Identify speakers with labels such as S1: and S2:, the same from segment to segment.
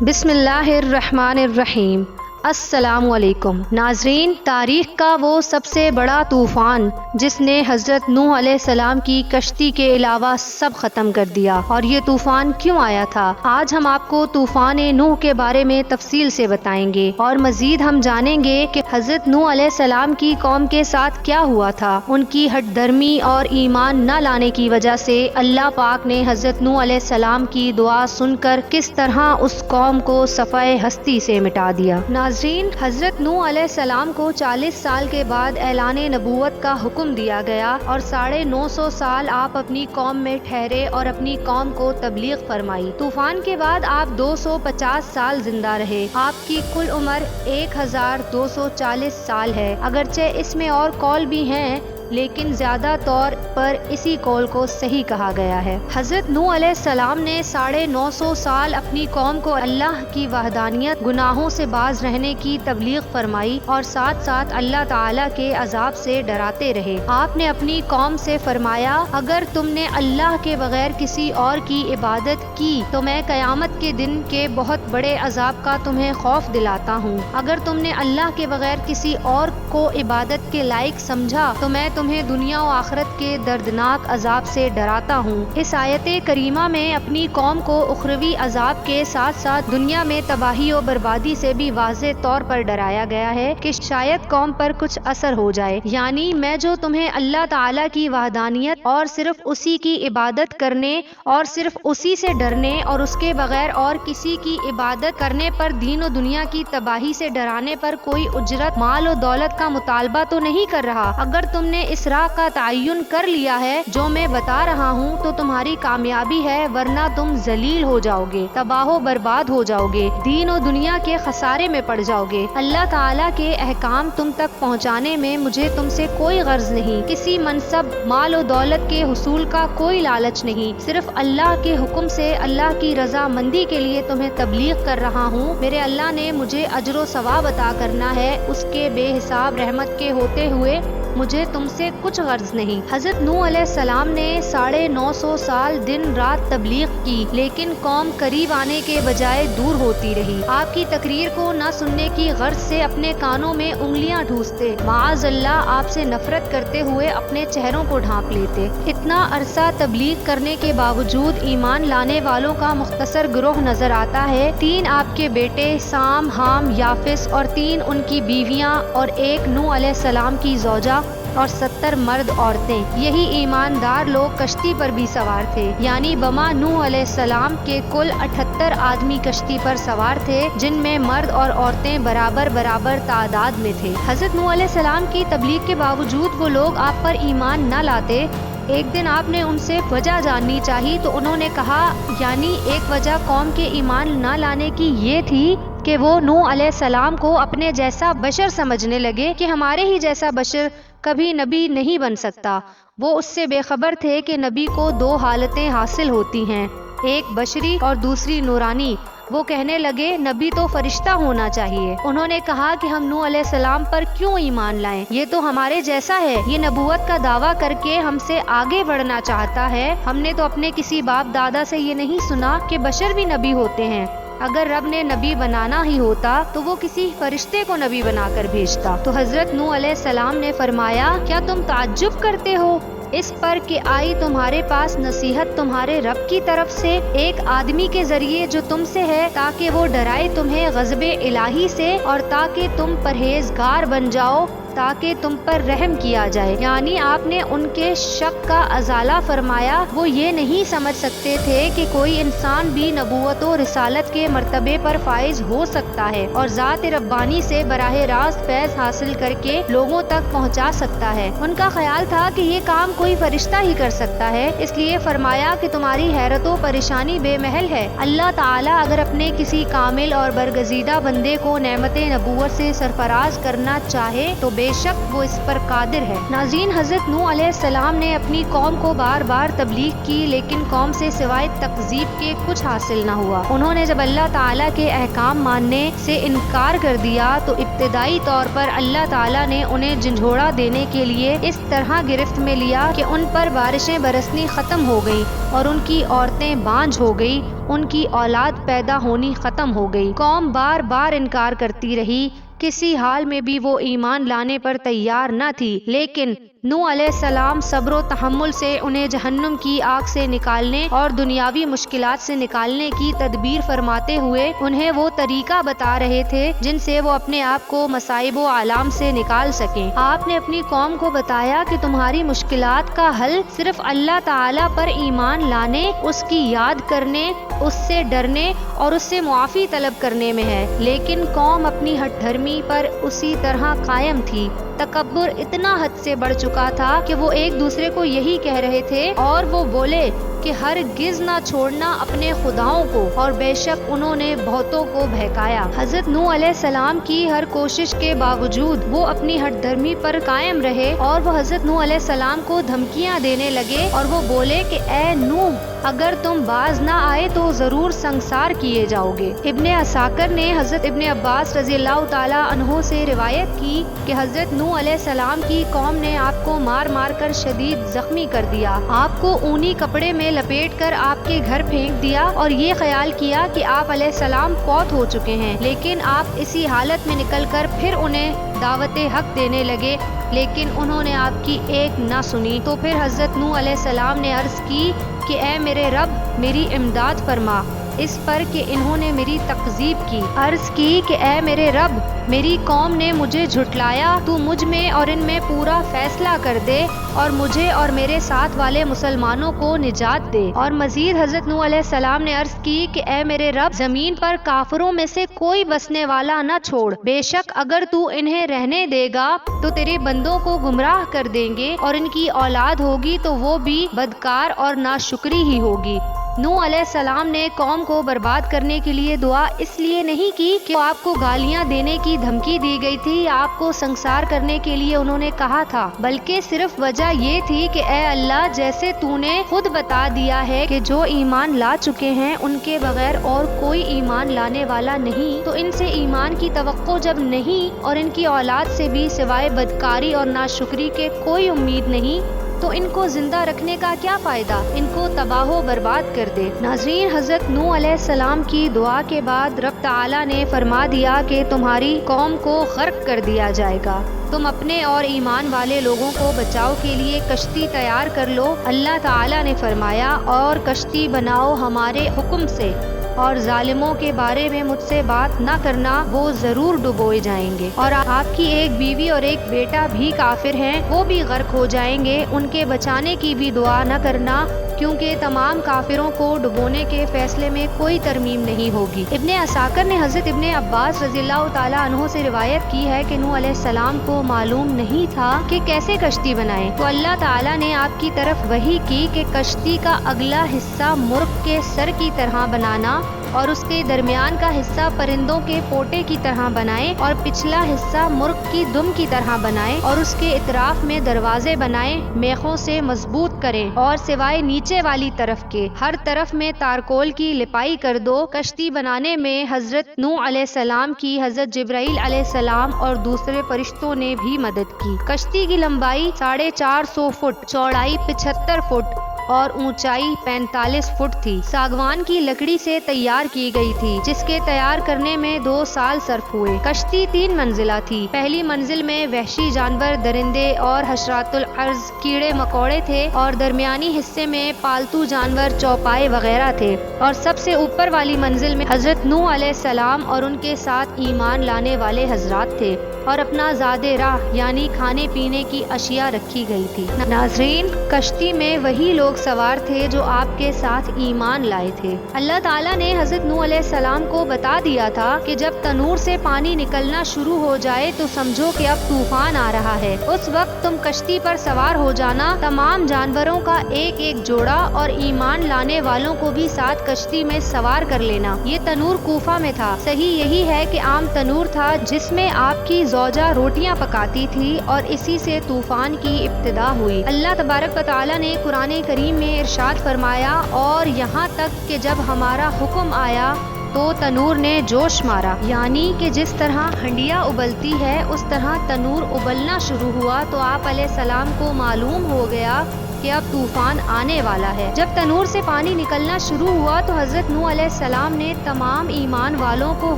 S1: بسم اللہ الرحمن الرحیم۔ السلام علیکم ناظرین، تاریخ کا وہ سب سے بڑا طوفان جس نے حضرت نوح علیہ السلام کی کشتی کے علاوہ سب ختم کر دیا، اور یہ طوفان کیوں آیا تھا، آج ہم آپ کو طوفان نوح کے بارے میں تفصیل سے بتائیں گے، اور مزید ہم جانیں گے کہ حضرت نوح علیہ السلام کی قوم کے ساتھ کیا ہوا تھا۔ ان کی ہٹ درمی اور ایمان نہ لانے کی وجہ سے اللہ پاک نے حضرت نوح علیہ السلام کی دعا سن کر کس طرح اس قوم کو صفحہ ہستی سے مٹا دیا۔ ناظرین، حضرت نوح علیہ السلام کو 40 سال کے بعد اعلان نبوت کا حکم دیا گیا، اور 950 سال آپ اپنی قوم میں ٹھہرے اور اپنی قوم کو تبلیغ فرمائی۔ طوفان کے بعد آپ 250 سال زندہ رہے۔ آپ کی کل عمر 1240 سال ہے، اگرچہ اس میں اور قول بھی ہیں، لیکن زیادہ طور پر اسی قول کو صحیح کہا گیا ہے۔ حضرت نوح علیہ السلام نے 950 سال اپنی قوم کو اللہ کی وحدانیت، گناہوں سے باز رہنے کی تبلیغ فرمائی، اور ساتھ ساتھ اللہ تعالیٰ کے عذاب سے ڈراتے رہے۔ آپ نے اپنی قوم سے فرمایا، اگر تم نے اللہ کے بغیر کسی اور کی عبادت کی تو میں قیامت کے دن کے بہت بڑے عذاب کا تمہیں خوف دلاتا ہوں۔ اگر تم نے اللہ کے بغیر کسی اور کو عبادت کے لائق سمجھا تو میں تمہیں دنیا و آخرت کے دردناک عذاب سے ڈراتا ہوں۔ اس آیت کریمہ میں اپنی قوم کو اخروی عذاب کے ساتھ ساتھ دنیا میں تباہی و بربادی سے بھی واضح طور پر ڈرایا گیا ہے کہ شاید قوم پر کچھ اثر ہو جائے، یعنی میں جو تمہیں اللہ تعالیٰ کی وحدانیت اور صرف اسی کی عبادت کرنے اور صرف اسی سے ڈرنے اور اس کے بغیر اور کسی کی عبادت کرنے پر دین و دنیا کی تباہی سے ڈرانے پر کوئی اجرت، مال و دولت کا مطالبہ تو نہیں کر رہا۔ اگر تم نے اس راہ کا تعین کر لیا ہے جو میں بتا رہا ہوں تو تمہاری کامیابی ہے، ورنہ تم ذلیل ہو جاؤ گے، تباہ و برباد ہو جاؤ گے، دین و دنیا کے خسارے میں پڑ جاؤ گے۔ اللہ تعالیٰ کے احکام تم تک پہنچانے میں مجھے تم سے کوئی غرض نہیں، کسی منصب، مال و دولت کے حصول کا کوئی لالچ نہیں، صرف اللہ کے حکم سے اللہ کی رضا مندی کے لیے تمہیں تبلیغ کر رہا ہوں۔ میرے اللہ نے مجھے اجر و ثواب عطا کرنا ہے، اس کے بے حساب رحمت کے ہوتے ہوئے مجھے تم سے کچھ غرض نہیں۔ حضرت نوح علیہ السلام نے 950 سال دن رات تبلیغ کی، لیکن قوم قریب آنے کے بجائے دور ہوتی رہی۔ آپ کی تقریر کو نہ سننے کی غرض سے اپنے کانوں میں انگلیاں ٹھوستے، معاذ اللہ آپ سے نفرت کرتے ہوئے اپنے چہروں کو ڈھانپ لیتے۔ اتنا عرصہ تبلیغ کرنے کے باوجود ایمان لانے والوں کا مختصر گروہ نظر آتا ہے۔ 3 آپ کے بیٹے سام، حام، یافس، اور 3 ان کی بیویاں، اور 1 نوح علیہ السلام کی زوجہ، اور 70 مرد عورتیں۔ یہی ایماندار لوگ کشتی پر بھی سوار تھے، یعنی بما نوح علیہ السلام کے کل 78 آدمی کشتی پر سوار تھے، جن میں مرد اور عورتیں برابر برابر تعداد میں تھے۔ حضرت نوح علیہ السلام کی تبلیغ کے باوجود وہ لوگ آپ پر ایمان نہ لاتے۔ ایک دن آپ نے ان سے وجہ جاننی چاہی تو انہوں نے کہا، یعنی ایک وجہ قوم کے ایمان نہ لانے کی یہ تھی کہ وہ نوح علیہ السلام کو اپنے جیسا بشر سمجھنے لگے کہ ہمارے ہی جیسا بشر کبھی نبی نہیں بن سکتا۔ وہ اس سے بے خبر تھے کہ نبی کو 2 حالتیں حاصل ہوتی ہیں، ایک بشری اور دوسری نورانی۔ وہ کہنے لگے، نبی تو فرشتہ ہونا چاہیے۔ انہوں نے کہا کہ ہم نوح علیہ السلام پر کیوں ایمان لائیں، یہ تو ہمارے جیسا ہے، یہ نبوت کا دعویٰ کر کے ہم سے آگے بڑھنا چاہتا ہے۔ ہم نے تو اپنے کسی باپ دادا سے یہ نہیں سنا کہ بشر بھی نبی ہوتے ہیں۔ اگر رب نے نبی بنانا ہی ہوتا تو وہ کسی فرشتے کو نبی بنا کر بھیجتا۔ تو حضرت نوح علیہ السلام نے فرمایا، کیا تم تعجب کرتے ہو اس پر کہ آئی تمہارے پاس نصیحت تمہارے رب کی طرف سے ایک آدمی کے ذریعے جو تم سے ہے، تاکہ وہ ڈرائے تمہیں غضب الہی سے، اور تاکہ تم پرہیزگار بن جاؤ، تاکہ تم پر رحم کیا جائے۔ یعنی آپ نے ان کے شک کا ازالہ فرمایا۔ وہ یہ نہیں سمجھ سکتے تھے کہ کوئی انسان بھی نبوت و رسالت کے مرتبے پر فائز ہو سکتا ہے اور ذات ربانی سے براہ راست فیض حاصل کر کے لوگوں تک پہنچا سکتا ہے۔ ان کا خیال تھا کہ یہ کام کوئی فرشتہ ہی کر سکتا ہے، اس لیے فرمایا کہ تمہاری حیرت و پریشانی بے محل ہے۔ اللہ تعالیٰ اگر اپنے کسی کامل اور برگزیدہ بندے کو نعمت نبوت سے سرفراز کرنا چاہے تو بے بے شک وہ اس پر قادر ہے۔ ناظرین، حضرت نوح علیہ السلام نے اپنی قوم کو بار بار تبلیغ کی لیکن قوم سے سوائے تکذیب کے کچھ حاصل نہ ہوا۔ انہوں نے جب اللہ تعالیٰ کے احکام ماننے سے انکار کر دیا تو ابتدائی طور پر اللہ تعالیٰ نے انہیں جھنجھوڑا دینے کے لیے اس طرح گرفت میں لیا کہ ان پر بارشیں برسنی ختم ہو گئی اور ان کی عورتیں بانجھ ہو گئی، ان کی اولاد پیدا ہونی ختم ہو گئی۔ قوم بار بار انکار کرتی رہی، کسی حال میں بھی وہ ایمان لانے پر تیار نہ تھی، لیکن نوح علیہ السلام صبر و تحمل سے انہیں جہنم کی آگ سے نکالنے اور دنیاوی مشکلات سے نکالنے کی تدبیر فرماتے ہوئے انہیں وہ طریقہ بتا رہے تھے جن سے وہ اپنے آپ کو مصائب و آلام سے نکال سکیں۔ آپ نے اپنی قوم کو بتایا کہ تمہاری مشکلات کا حل صرف اللہ تعالیٰ پر ایمان لانے، اس کی یاد کرنے، اس سے ڈرنے اور اس سے معافی طلب کرنے میں ہے، لیکن قوم اپنی ہٹ دھرمی پر اسی طرح قائم تھی۔ تکبر اتنا حد سے بڑھ چکا تھا کہ وہ ایک دوسرے کو یہی کہہ رہے تھے اور وہ بولے کہ ہرگز نہ چھوڑنا اپنے خداؤں کو، اور بے شک انہوں نے بہتوں کو بہکایا۔ حضرت نوح علیہ السلام کی ہر کوشش کے باوجود وہ اپنی ہٹ دھرمی پر قائم رہے اور وہ حضرت نوح علیہ السلام کو دھمکیاں دینے لگے اور وہ بولے کہ اے نوح، اگر تم باز نہ آئے تو ضرور سنسار کیے جاؤ گے۔ ابن عساکر نے حضرت ابن عباس رضی اللہ تعالیٰ عنہ سے روایت کی کہ حضرت نوح علیہ السلام کی قوم نے آپ کو مار مار کر شدید زخمی کر دیا، آپ کو اونی کپڑے میں لپیٹ کر آپ کے گھر پھینک دیا اور یہ خیال کیا کہ آپ علیہ السلام فوت ہو چکے ہیں، لیکن آپ اسی حالت میں نکل کر پھر انہیں دعوت حق دینے لگے، لیکن انہوں نے آپ کی ایک نہ سنی۔ تو پھر حضرت نوح علیہ السلام نے عرض کی کہ اے میرے رب میری امداد فرما، اس پر کہ انہوں نے میری تکذیب کی۔ عرض کی کہ اے میرے رب، میری قوم نے مجھے جھٹلایا، تو مجھ میں اور ان میں پورا فیصلہ کر دے اور مجھے اور میرے ساتھ والے مسلمانوں کو نجات دے۔ اور مزید حضرت نوح علیہ السلام نے عرض کی کہ اے میرے رب، زمین پر کافروں میں سے کوئی بسنے والا نہ چھوڑ، بے شک اگر تو انہیں رہنے دے گا تو تیرے بندوں کو گمراہ کر دیں گے اور ان کی اولاد ہوگی تو وہ بھی بدکار اور ناشکری ہی ہوگی۔ نوح علیہ السلام نے قوم کو برباد کرنے کے لیے دعا اس لیے نہیں کی کہ آپ کو گالیاں دینے کی دھمکی دی گئی تھی یا آپ کو سنسار کرنے کے لیے انہوں نے کہا تھا، بلکہ صرف وجہ یہ تھی کہ اے اللہ، جیسے تو نے خود بتا دیا ہے کہ جو ایمان لا چکے ہیں ان کے بغیر اور کوئی ایمان لانے والا نہیں، تو ان سے ایمان کی توقع جب نہیں اور ان کی اولاد سے بھی سوائے بدکاری اور ناشکری کے کوئی امید نہیں، تو ان کو زندہ رکھنے کا کیا فائدہ، ان کو تباہ و برباد کر دے۔ ناظرین، حضرت نوح علیہ السلام کی دعا کے بعد رب تعالیٰ نے فرما دیا کہ تمہاری قوم کو غرق کر دیا جائے گا، تم اپنے اور ایمان والے لوگوں کو بچاؤ کے لیے کشتی تیار کر لو۔ اللہ تعالیٰ نے فرمایا، اور کشتی بناؤ ہمارے حکم سے، اور ظالموں کے بارے میں مجھ سے بات نہ کرنا، وہ ضرور ڈبوئے جائیں گے۔ اور آپ کی ایک بیوی اور ایک بیٹا بھی کافر ہیں، وہ بھی غرق ہو جائیں گے، ان کے بچانے کی بھی دعا نہ کرنا، کیونکہ تمام کافروں کو ڈبونے کے فیصلے میں کوئی ترمیم نہیں ہوگی۔ ابن عساکر نے حضرت ابن عباس رضی اللہ تعالیٰ عنہ سے روایت کی ہے کہ نوح علیہ السلام کو معلوم نہیں تھا کہ کیسے کشتی بنائیں، تو اللہ تعالیٰ نے آپ کی طرف وحی کی کہ کشتی کا اگلا حصہ مرغ کے سر کی طرح بنانا، اور اس کے درمیان کا حصہ پرندوں کے پوٹے کی طرح بنائیں، اور پچھلا حصہ مرغ کی دم کی طرح بنائیں، اور اس کے اطراف میں دروازے بنائیں، میخوں سے مضبوط کریں، اور سوائے نیچے والی طرف کے ہر طرف میں تارکول کی لپائی کر دو۔ کشتی بنانے میں حضرت نوح علیہ السلام کی حضرت جبرائیل علیہ السلام اور دوسرے فرشتوں نے بھی مدد کی۔ کشتی کی لمبائی 450 فٹ، چوڑائی 75 فٹ اور اونچائی 45 فٹ تھی۔ ساگوان کی لکڑی سے تیار کی گئی تھی، جس کے تیار کرنے میں 2 سال صرف ہوئے۔ کشتی 3 منزلہ تھی۔ پہلی منزل میں وحشی جانور، درندے اور حشرات الارض، کیڑے مکوڑے تھے، اور درمیانی حصے میں پالتو جانور، چوپائے وغیرہ تھے، اور سب سے اوپر والی منزل میں حضرت نوح علیہ السلام اور ان کے ساتھ ایمان لانے والے حضرات تھے، اور اپنا زاد راہ یعنی کھانے پینے کی اشیاء رکھی گئی تھی۔ ناظرین، کشتی میں وہی لوگ لوگ سوار تھے جو آپ کے ساتھ ایمان لائے تھے۔ اللہ تعالیٰ نے حضرت نوح علیہ السلام کو بتا دیا تھا کہ جب تنور سے پانی نکلنا شروع ہو جائے تو سمجھو کہ اب طوفان آ رہا ہے، اس وقت تم کشتی پر سوار ہو جانا، تمام جانوروں کا ایک ایک جوڑا اور ایمان لانے والوں کو بھی ساتھ کشتی میں سوار کر لینا۔ یہ تنور کوفہ میں تھا۔ صحیح یہی ہے کہ عام تنور تھا جس میں آپ کی زوجہ روٹیاں پکاتی تھی اور اسی سے طوفان کی ابتدا ہوئی۔ اللہ تبارک و تعالیٰ نے قرآن کریم میں ارشاد فرمایا، اور یہاں تک کہ جب ہمارا حکم آیا تو تنور نے جوش مارا، یعنی کہ جس طرح ہنڈیا ابلتی ہے اس طرح تنور ابلنا شروع ہوا تو آپ علیہ السلام کو معلوم ہو گیا کہ اب طوفان آنے والا ہے۔ جب تنور سے پانی نکلنا شروع ہوا تو حضرت نوح علیہ السلام نے تمام ایمان والوں کو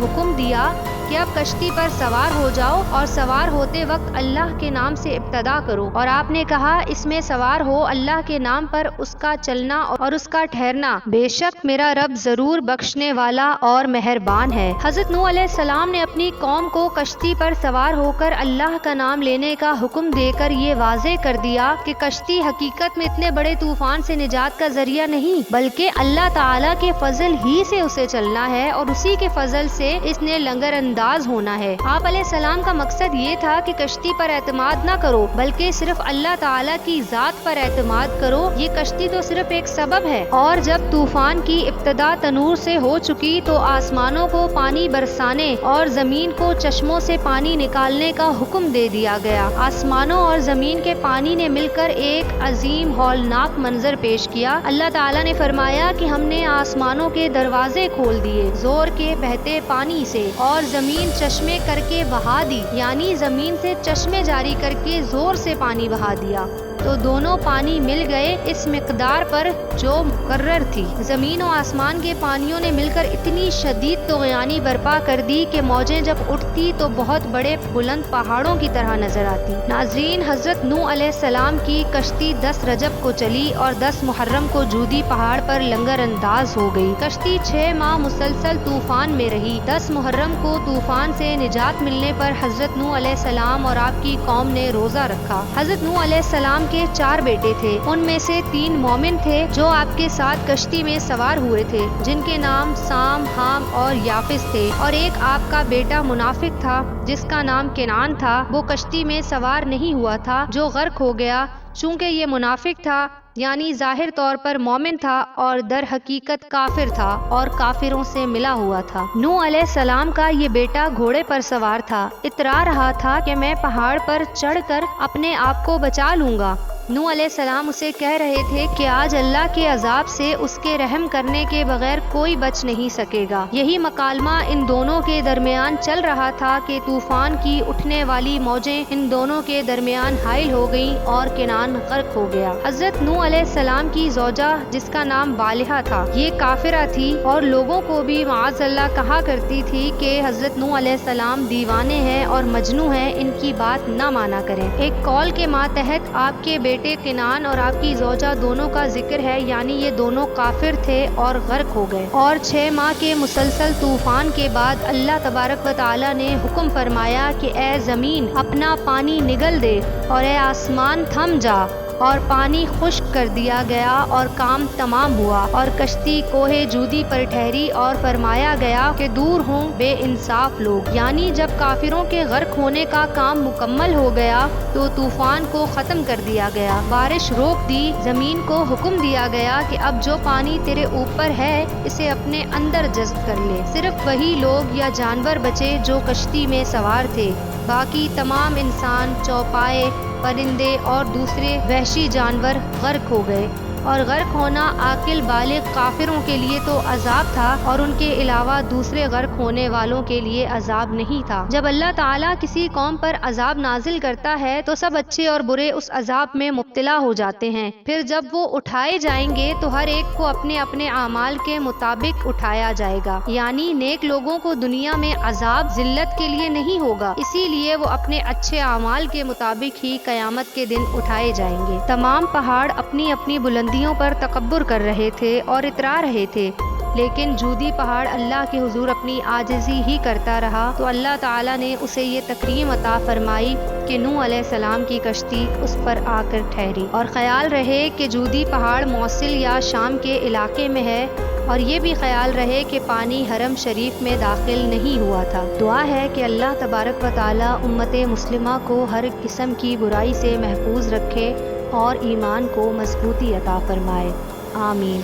S1: حکم دیا کہ اب کشتی پر سوار ہو جاؤ اور سوار ہوتے وقت اللہ کے نام سے ابتدا کرو، اور آپ نے کہا اس میں سوار ہو اللہ کے نام پر، اس کا چلنا اور اس کا ٹھہرنا، بے شک میرا رب ضرور بخشنے والا اور مہربان ہے۔ حضرت نوح علیہ السلام نے اپنی قوم کو کشتی پر سوار ہو کر اللہ کا نام لینے کا حکم دے کر یہ واضح کر دیا کہ کشتی حقیقت میں اتنے بڑے طوفان سے نجات کا ذریعہ نہیں، بلکہ اللہ تعالیٰ کے فضل ہی سے اسے چلنا ہے اور اسی کے فضل سے اس نے لنگر انداز ہونا ہے۔ آپ علیہ السلام کا مقصد یہ تھا کہ کشتی پر اعتماد نہ کرو بلکہ صرف اللہ تعالیٰ کی ذات پر اعتماد کرو، یہ کشتی تو صرف ایک سبب ہے۔ اور جب طوفان کی ابتدا تنور سے ہو چکی تو آسمانوں کو پانی برسانے اور زمین کو چشموں سے پانی نکالنے کا حکم دے دیا گیا۔ آسمانوں اور زمین کے پانی نے مل کر ایک عظیم ہولناک منظر پیش کیا۔ اللہ تعالیٰ نے فرمایا کہ ہم نے آسمانوں کے دروازے کھول دیے زور کے بہتے پانی سے، اور زمین چشمے کر کے بہا دی، یعنی زمین سے چشمے جاری کر کے زور سے پانی بہا دیا تو دونوں پانی مل گئے اس مقدار پر جو مقرر تھی۔ زمین و آسمان کے پانیوں نے مل کر اتنی شدید طغیانی برپا کر دی کہ موجیں جب اٹھتی تو بہت بڑے بلند پہاڑوں کی طرح نظر آتی۔ ناظرین، حضرت نوح علیہ السلام کی کشتی 10 رجب کو چلی اور 10 محرم کو جودی پہاڑ پر لنگر انداز ہو گئی۔ کشتی 6 ماہ مسلسل طوفان میں رہی۔ 10 محرم کو طوفان سے نجات ملنے پر حضرت نوح علیہ السلام اور آپ کی قوم نے روزہ رکھا۔ حضرت نوح علیہ السلام کے 4 بیٹے تھے، ان میں سے 3 مومن تھے جو آپ کے ساتھ کشتی میں سوار ہوئے تھے، جن کے نام سام، حام اور یافس تھے، اور ایک آپ کا بیٹا منافق تھا جس کا نام کنعان تھا، وہ کشتی میں سوار نہیں ہوا تھا جو غرق ہو گیا۔ چونکہ یہ منافق تھا یعنی ظاہر طور پر مومن تھا اور در حقیقت کافر تھا اور کافروں سے ملا ہوا تھا۔ نوح علیہ السلام کا یہ بیٹا گھوڑے پر سوار تھا، اترا رہا تھا کہ میں پہاڑ پر چڑھ کر اپنے آپ کو بچا لوں گا۔ نوح علیہ السلام اسے کہہ رہے تھے کہ آج اللہ کے عذاب سے اس کے رحم کرنے کے بغیر کوئی بچ نہیں سکے گا۔ یہی مکالمہ ان دونوں کے درمیان چل رہا تھا کہ طوفان کی اٹھنے والی موجیں ان دونوں کے درمیان حائل ہو گئیں اور کنعان غرق ہو گیا۔ حضرت نوح علیہ السلام کی زوجہ جس کا نام بالحہ تھا، یہ کافرہ تھی اور لوگوں کو بھی معاذ اللہ کہا کرتی تھی کہ حضرت نوح علیہ السلام دیوانے ہیں اور مجنوں ہیں، ان کی بات نہ مانا کریں۔ ایک قول کے ماتحت آپ کے بیٹے کنعان اور آپ کی زوجہ دونوں کا ذکر ہے، یعنی یہ دونوں کافر تھے اور غرق ہو گئے۔ اور 6 ماہ کے مسلسل طوفان کے بعد اللہ تبارک و تعالیٰ نے حکم فرمایا کہ اے زمین اپنا پانی نگل دے اور اے آسمان تھم جا، اور پانی خشک کر دیا گیا اور کام تمام ہوا، اور کشتی کوہ جودی پر ٹھہری، اور فرمایا گیا کہ دور ہوں بے انصاف لوگ، یعنی جب کافروں کے غرق ہونے کا کام مکمل ہو گیا تو طوفان کو ختم کر دیا گیا، بارش روک دی، زمین کو حکم دیا گیا کہ اب جو پانی تیرے اوپر ہے اسے اپنے اندر جذب کر لے۔ صرف وہی لوگ یا جانور بچے جو کشتی میں سوار تھے، باقی تمام انسان، چوپائے، پرندے اور دوسرے وحشی جانور غرق ہو گئے۔ اور غرق ہونا عاقل بالغ کافروں کے لیے تو عذاب تھا اور ان کے علاوہ دوسرے غرق ہونے والوں کے لیے عذاب نہیں تھا۔ جب اللہ تعالیٰ کسی قوم پر عذاب نازل کرتا ہے تو سب اچھے اور برے اس عذاب میں مبتلا ہو جاتے ہیں، پھر جب وہ اٹھائے جائیں گے تو ہر ایک کو اپنے اپنے اعمال کے مطابق اٹھایا جائے گا، یعنی نیک لوگوں کو دنیا میں عذاب ذلت کے لیے نہیں ہوگا، اسی لیے وہ اپنے اچھے اعمال کے مطابق ہی قیامت کے دن اٹھائے جائیں گے۔ تمام پہاڑ اپنی اپنی بلندیوں پر تکبر کر رہے تھے اور اترا رہے تھے، لیکن جودی پہاڑ اللہ کے حضور اپنی عاجزی ہی کرتا رہا تو اللہ تعالیٰ نے اسے یہ تکریم عطا فرمائی کہ نوح علیہ السلام کی کشتی اس پر آ کر ٹھہری۔ اور خیال رہے کہ جودی پہاڑ موصل یا شام کے علاقے میں ہے، اور یہ بھی خیال رہے کہ پانی حرم شریف میں داخل نہیں ہوا تھا۔ دعا ہے کہ اللہ تبارک و تعالیٰ امت مسلمہ کو ہر قسم کی برائی سے محفوظ رکھے اور ایمان کو مضبوطی عطا فرمائے، آمین۔